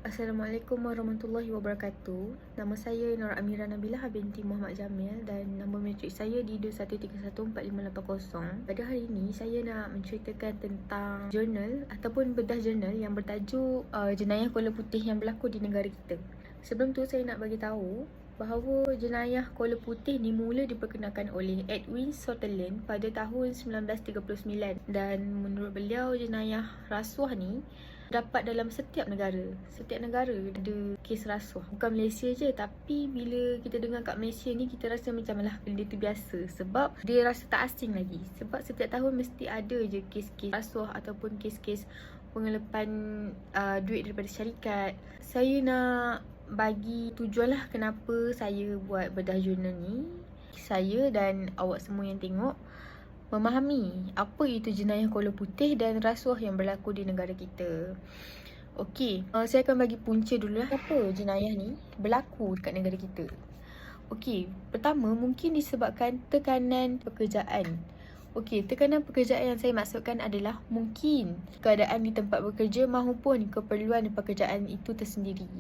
Assalamualaikum warahmatullahi wabarakatuh. Nama saya Nur Amira Nabilah binti Muhammad Jamil dan nombor matrik saya di 21314580. Pada hari ini saya nak menceritakan tentang jurnal ataupun bedah jurnal yang bertajuk jenayah Kuala Putih yang berlaku di negara kita. Sebelum tu saya nak bagi tahu bahawa jenayah Kuala Putih ni mula diperkenalkan oleh Edwin Sutherland pada tahun 1939 dan menurut beliau jenayah rasuah ni dapat dalam setiap negara. Setiap negara ada kes rasuah. Bukan Malaysia je, tapi bila kita dengar kat Malaysia ni kita rasa macam lah benda tu biasa sebab dia rasa tak asing lagi. Sebab setiap tahun mesti ada je kes-kes rasuah ataupun kes-kes pengelapan duit daripada syarikat. Saya nak bagi tujuan lah kenapa saya buat bedah jurnal ni. Saya dan awak semua yang tengok memahami apa itu jenayah Kuala Putih dan rasuah yang berlaku di negara kita. Okey, saya akan bagi punca dulu lah apa jenayah ni berlaku dekat negara kita. Okey, pertama mungkin disebabkan tekanan pekerjaan. Okey, tekanan pekerjaan yang saya maksudkan adalah mungkin keadaan di tempat bekerja maupun keperluan pekerjaan itu tersendiri.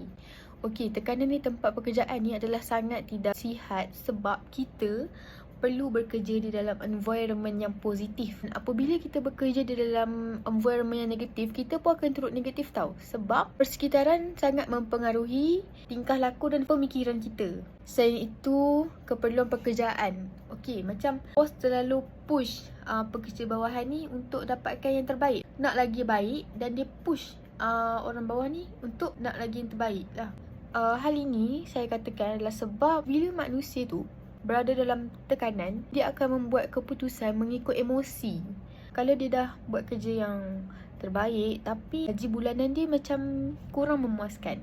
Okey, tekanan di tempat pekerjaan ni adalah sangat tidak sihat sebab kita perlu bekerja di dalam environment yang positif. Apabila kita bekerja di dalam environment yang negatif, kita pun akan turut negatif tau. Sebab persekitaran sangat mempengaruhi tingkah laku dan pemikiran kita. Selain itu, keperluan pekerjaan. Okey, macam bos terlalu push pekerja bawahan ni untuk dapatkan yang terbaik. Nak lagi baik dan dia push orang bawah ni untuk nak lagi yang terbaik lah. Hal ini saya katakan adalah sebab bila manusia tu berada dalam tekanan, dia akan membuat keputusan mengikut emosi. Kalau dia dah buat kerja yang terbaik tapi gaji bulanan dia macam kurang memuaskan,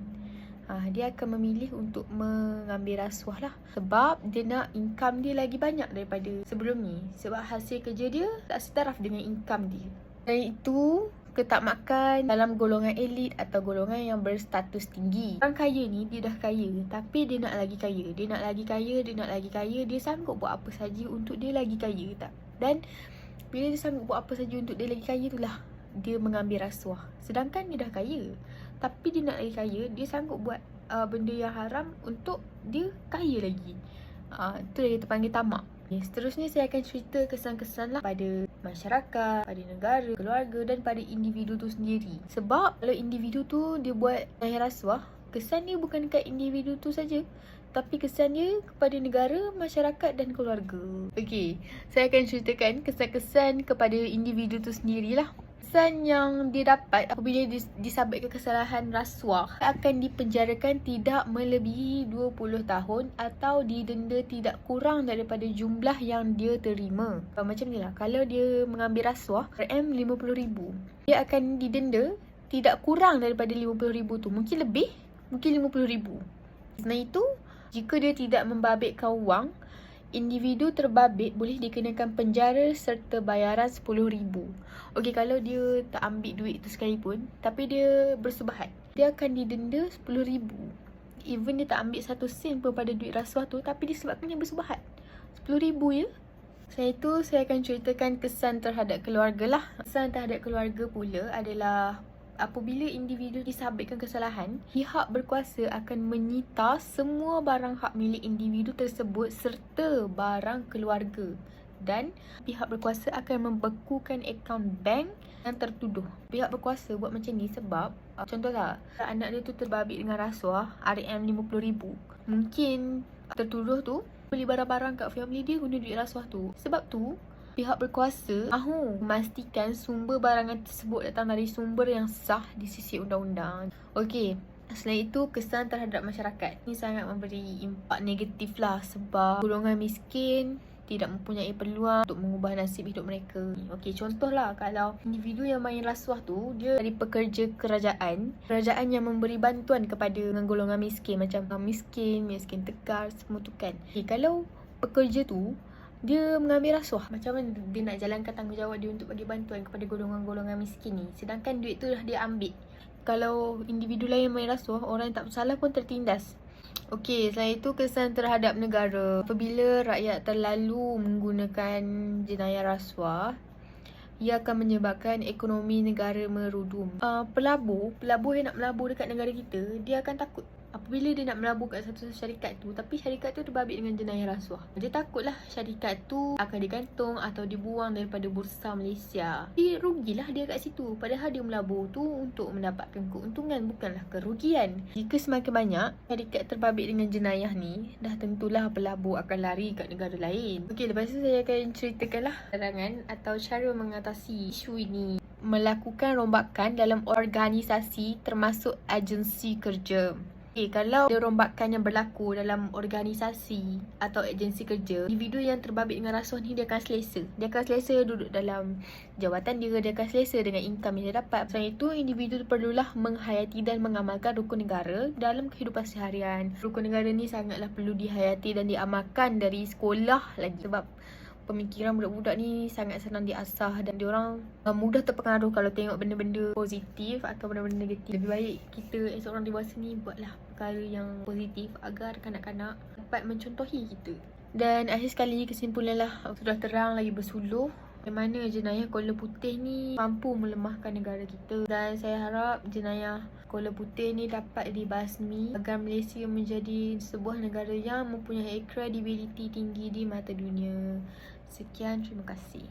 dia akan memilih untuk mengambil rasuah lah. Sebab dia nak income dia lagi banyak daripada sebelum ni. Sebab hasil kerja dia tak setaraf dengan income dia. Dan itu ketakmakan dalam golongan elit atau golongan yang berstatus tinggi. Orang kaya ni dia dah kaya tapi dia nak lagi kaya. Dia nak lagi kaya, dia nak lagi kaya. Dia sanggup buat apa saja untuk dia lagi kaya tak? Dan bila dia sanggup buat apa saja untuk dia lagi kaya itulah dia mengambil rasuah. Sedangkan dia dah kaya tapi dia nak lagi kaya, dia sanggup buat benda yang haram untuk dia kaya lagi. Itu yang kita panggil tamak. Seterusnya saya akan cerita kesan-kesan lah pada masyarakat, pada negara, keluarga dan pada individu tu sendiri. Sebab kalau individu tu dia buat rasuah, kesan dia bukan dekat individu tu saja, tapi kesan dia kepada negara, masyarakat dan keluarga. Okey, saya akan ceritakan kesan-kesan kepada individu tu sendirilah. Kesan yang dia dapat apabila disabitkan kesalahan rasuah akan dipenjarakan tidak melebihi 20 tahun atau didenda tidak kurang daripada jumlah yang dia terima. Macam ni lah, kalau dia mengambil rasuah RM50,000, dia akan didenda tidak kurang daripada RM50,000 tu. Mungkin lebih, mungkin RM50,000. Selain itu, jika dia tidak membabitkan wang, individu terbabit boleh dikenakan penjara serta bayaran RM10,000. Okey, kalau dia tak ambil duit tu sekalipun tapi dia bersubahat, dia akan didenda RM10,000. Even dia tak ambil 1 sen pun pada duit rasuah tu, tapi disebabkan dia bersubahat, RM10,000 je. Saya akan ceritakan kesan terhadap keluarga lah. Kesan terhadap keluarga pula adalah apabila individu disabitkan kesalahan, pihak berkuasa akan menyita semua barang hak milik individu tersebut serta barang keluarga. Dan pihak berkuasa akan membekukan akaun bank yang tertuduh. Pihak berkuasa buat macam ni sebab contohlah, anak dia tu terbabit dengan rasuah RM50,000. Mungkin tertuduh tu beli barang-barang kat family dia guna duit rasuah tu. Sebab tu pihak berkuasa mahu memastikan sumber barangan tersebut datang dari sumber yang sah di sisi undang-undang. Okey, selain itu kesan terhadap masyarakat. Ini sangat memberi impak negatif lah sebab golongan miskin tidak mempunyai peluang untuk mengubah nasib hidup mereka. Okey, contohlah kalau individu yang main rasuah tu dia dari pekerja kerajaan yang memberi bantuan kepada golongan miskin, macam miskin tekar semua tu kan. Okay, kalau pekerja tu dia mengambil rasuah, macam mana dia nak jalankan tanggungjawab dia untuk bagi bantuan kepada golongan-golongan miskin ni, sedangkan duit tu dah dia ambil. Kalau individu lain main rasuah, orang yang tak bersalah pun tertindas. Okey, selain itu kesan terhadap negara. Apabila rakyat terlalu menggunakan jenayah rasuah, ia akan menyebabkan ekonomi negara merudum. Pelabur yang nak melabur dekat negara kita, dia akan takut apabila dia nak melabur kat satu syarikat tu, tapi syarikat tu terbabit dengan jenayah rasuah. Dia takutlah syarikat tu akan digantung atau dibuang daripada bursa Malaysia. Jadi rugilah dia kat situ. Padahal dia melabur tu untuk mendapatkan keuntungan, bukanlah kerugian. Jika semakin banyak syarikat terbabit dengan jenayah ni, dah tentulah pelabur akan lari kat negara lain. Okey, lepas tu saya akan ceritakanlah cadangan atau cara mengatasi isu ini. Melakukan rombakan dalam organisasi termasuk agensi kerja. Kalau ada rombakan yang berlaku dalam organisasi atau agensi kerja, individu yang terbabit dengan rasuah ni dia akan selesa. Dia akan selesa duduk dalam jawatan dia akan selesa dengan income yang dia dapat. Selain itu, individu perlulah menghayati dan mengamalkan rukun negara dalam kehidupan seharian. Rukun negara ni sangatlah perlu dihayati dan diamalkan dari sekolah lagi, sebab pemikiran budak-budak ni sangat senang diasah dan diorang mudah terpengaruh kalau tengok benda-benda positif atau benda-benda negatif. Lebih baik kita seorang dewasa ni buatlah perkara yang positif agar kanak-kanak dapat mencontohi kita. Dan akhir sekali kesimpulanlah, sudah terang lagi bersuluh bagaimana jenayah Kuala Putih ni mampu melemahkan negara kita. Dan saya harap jenayah Kuala Putih ni dapat dibasmi agar Malaysia menjadi sebuah negara yang mempunyai kredibiliti tinggi di mata dunia. Sekian, terima kasih.